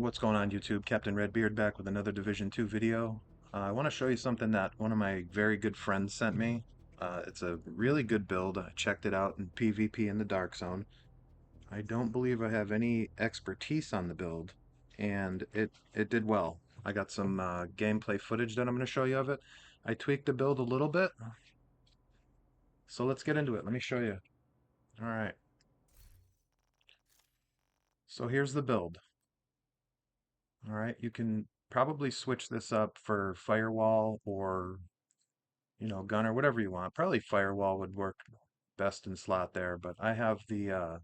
What's going on YouTube? Captain Redbeard back with another Division 2 video. I want to show you something that one of my very good friends sent me. It's a really good build. I checked it out in PvP in the Dark Zone. I don't believe I have any expertise on the build, and it did well. I got some gameplay footage that I'm going to show you of it. I tweaked the build a little bit, so let's get into it. Let me show you. All right, so here's the build. All right, you can probably switch this up for firewall or gunner, whatever you want. Probably firewall would work best in slot there, but I have the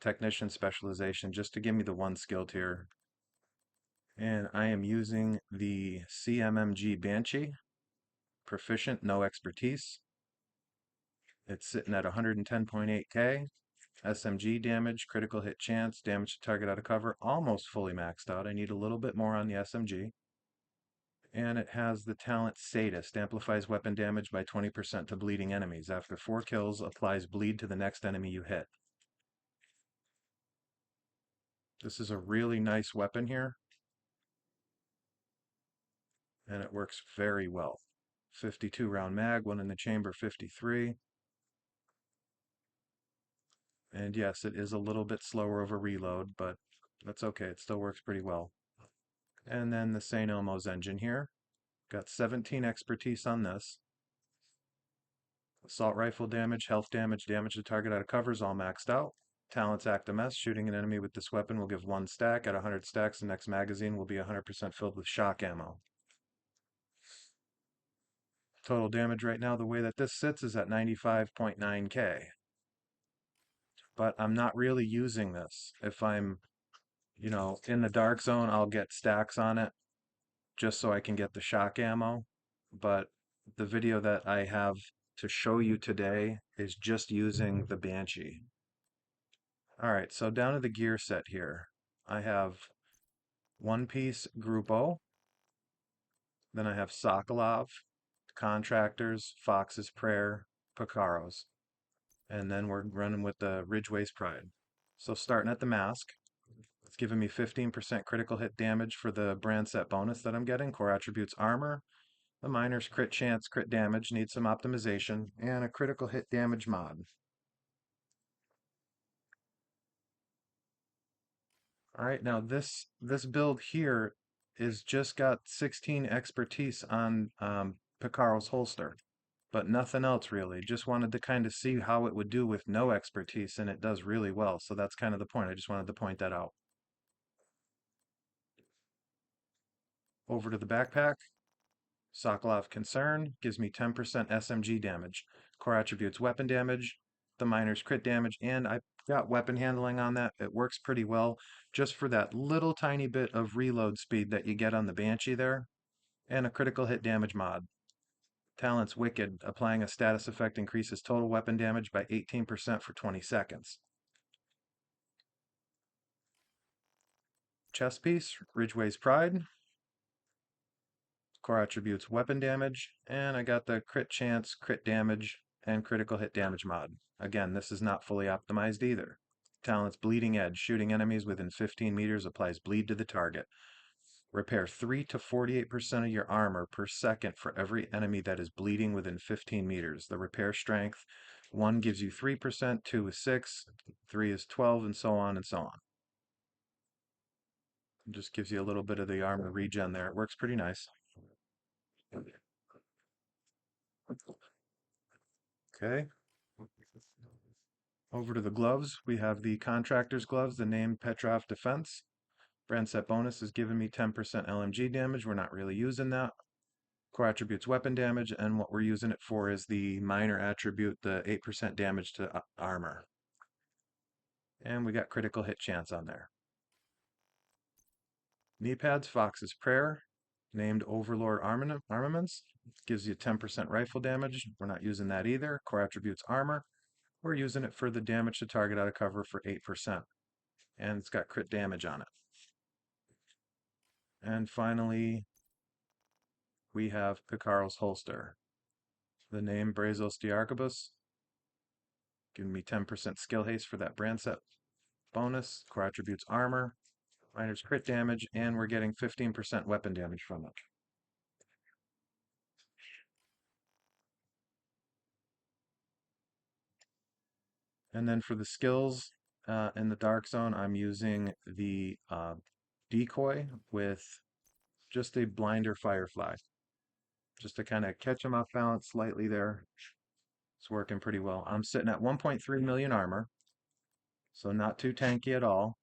technician specialization just to give me the one skill tier. And I am using the Cmmg Banshee, proficient, no expertise. It's sitting at 110.8k. SMG damage, critical hit chance, damage to target out of cover, almost fully maxed out. I need a little bit more on the SMG. And it has the talent Sadist, amplifies weapon damage by 20% to bleeding enemies. After 4 kills, applies bleed to the next enemy you hit. This is a really nice weapon here, and it works very well. 52 round mag, one in the chamber, 53. And yes, it is a little bit slower of a reload, but that's okay. It still works pretty well. And then the St. Elmo's engine here. Got 17 expertise on this. Assault rifle damage, health damage, damage to target out of cover is all maxed out. Talents Act MS. Shooting an enemy with this weapon will give 1 stack. At 100 stacks, the next magazine will be 100% filled with shock ammo. Total damage right now, the way that this sits, is at 95.9k. But I'm not really using this. If I'm, in the dark zone, I'll get stacks on it just so I can get the shock ammo. But the video that I have to show you today is just using the Banshee. All right, so down to the gear set here. I have One Piece Grupo, then I have Sokolov, Contractors, Fox's Prayer, Picaros, and then we're running with the Ridgeway's Pride. So starting at the mask, it's giving me 15% critical hit damage for the brand set bonus that I'm getting. Core attributes armor, the miner's crit chance, crit damage, needs some optimization, and a critical hit damage mod. All right, now this build here is just got 16 expertise on Picaro's holster, but nothing else really. Just wanted to kind of see how it would do with no expertise, and it does really well. So that's kind of the point. I just wanted to point that out. Over to the backpack. Sokolov Concern gives me 10% SMG damage. Core attributes weapon damage, the miner's crit damage, and I got weapon handling on that. It works pretty well just for that little tiny bit of reload speed that you get on the Banshee there, and a critical hit damage mod. Talent's Wicked, applying a status effect increases total weapon damage by 18% for 20 seconds. Chest piece, Ridgeway's Pride, core attributes weapon damage, and I got the crit chance, crit damage, and critical hit damage mod. Again, this is not fully optimized either. Talent's Bleeding Edge, shooting enemies within 15 meters applies bleed to the target. Repair 3 to 48% of your armor per second for every enemy that is bleeding within 15 meters. The repair strength, 1 gives you 3%, 2 is 6, 3 is 12, and so on and so on. It just gives you a little bit of the armor regen there. It works pretty nice. Okay. Over to the gloves, we have the contractor's gloves, the name Petrov Defense. Brand set bonus is giving me 10% LMG damage. We're not really using that. Core attributes weapon damage, and what we're using it for is the minor attribute, the 8% damage to armor. And we got critical hit chance on there. Knee pads, Fox's Prayer, named Overlord Armaments, gives you 10% rifle damage. We're not using that either. Core attributes armor. We're using it for the damage to target out of cover for 8%. And it's got crit damage on it. And finally, we have Picaro's holster. The name Brazos de Arquebus, giving me 10% skill haste for that brand set bonus. Core attributes armor. Minus crit damage, and we're getting 15% weapon damage from it. And then for the skills in the Dark Zone, I'm using the decoy with just a blinder Firefly. Just to kind of catch him off balance slightly there. It's working pretty well. I'm sitting at 1.3 million armor, so not too tanky at all.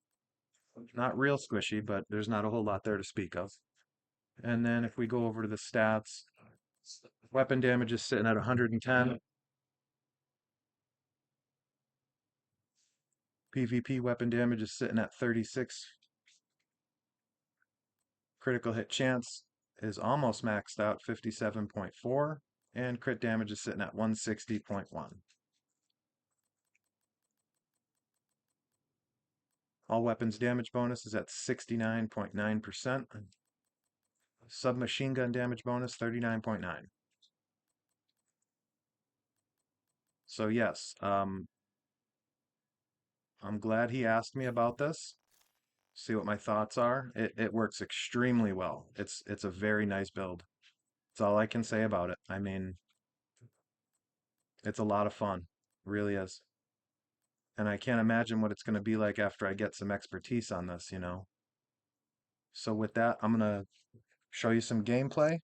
Not real squishy, but there's not a whole lot there to speak of. And then if we go over to the stats, weapon damage is sitting at 110. PvP weapon damage is sitting at 36. Critical hit chance is almost maxed out, 57.4. And crit damage is sitting at 160.1. All weapons damage bonus is at 69.9%. Submachine gun damage bonus, 39.9. So yes, I'm glad he asked me about this. See what my thoughts are. It works extremely well. It's a very nice build. That's all I can say about it. I mean, it's a lot of fun. It really is. And I can't imagine what it's going to be like after I get some expertise on this, you know. So with that, I'm going to show you some gameplay.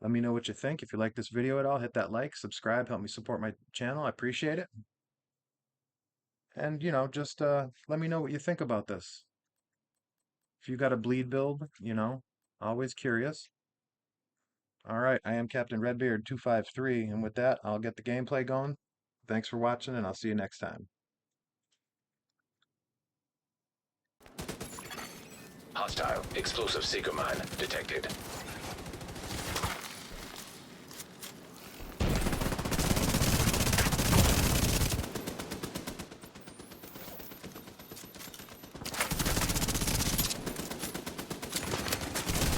Let me know what you think. If you like this video at all, hit that like, subscribe, help me support my channel. I appreciate it. And, you know, just let me know what you think about this. If you got a bleed build, you know, always curious. All right, I am Captain Redbeard 253, and with that, I'll get the gameplay going. Thanks for watching, and I'll see you next time. Hostile explosive seeker mine detected.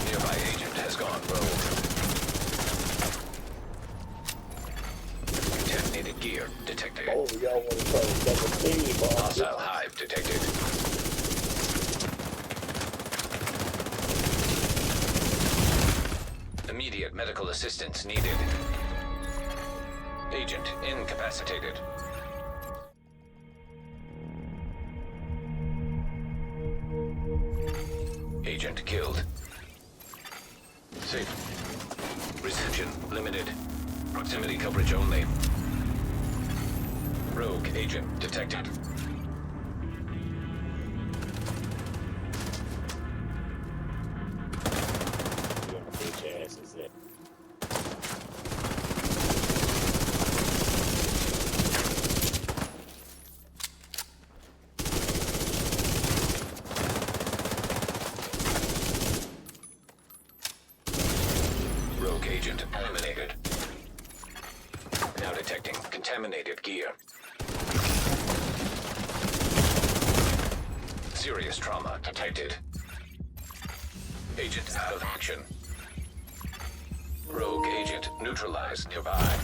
Nearby agent has gone rogue. Contaminated gear detected. Oh, y'all want to try to double team, boss? Hostile hive detected. Immediate medical assistance needed. Agent incapacitated. Agent killed. Safe. Reception limited. Proximity coverage only. Rogue agent detected. Bitch ass is that? Rogue agent eliminated. Now detecting contaminated gear. Serious trauma detected. Agent out of action. Rogue agent neutralized nearby.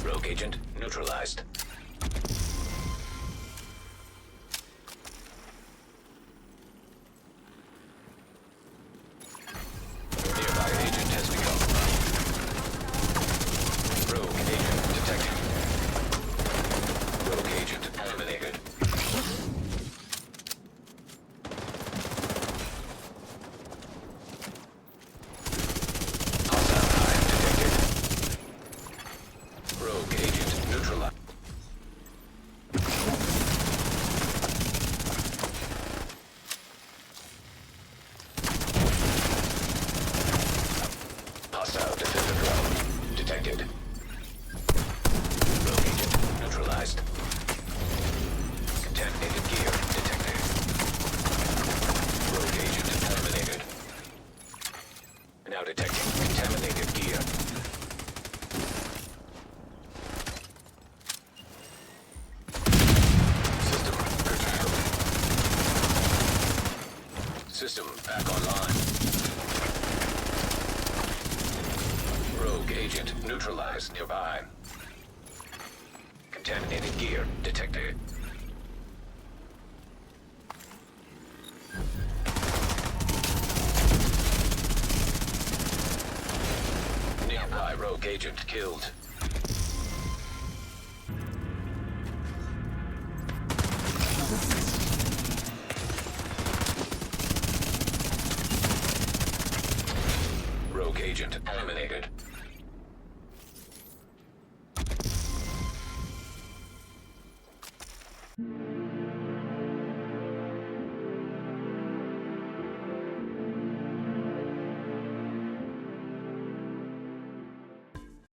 Rogue agent neutralized. Nearby agent has become rogue agent detected. Rogue agent eliminated. Hostile hive detected. Rogue agent neutralized. Hostile defender drone detected. Rogue agent neutralized. Contaminated gear detected. Rogue agent eliminated. Now detecting contaminated gear. System curtailed. agent neutralized nearby. Contaminated gear detected. Nearby rogue agent killed. Rogue agent eliminated.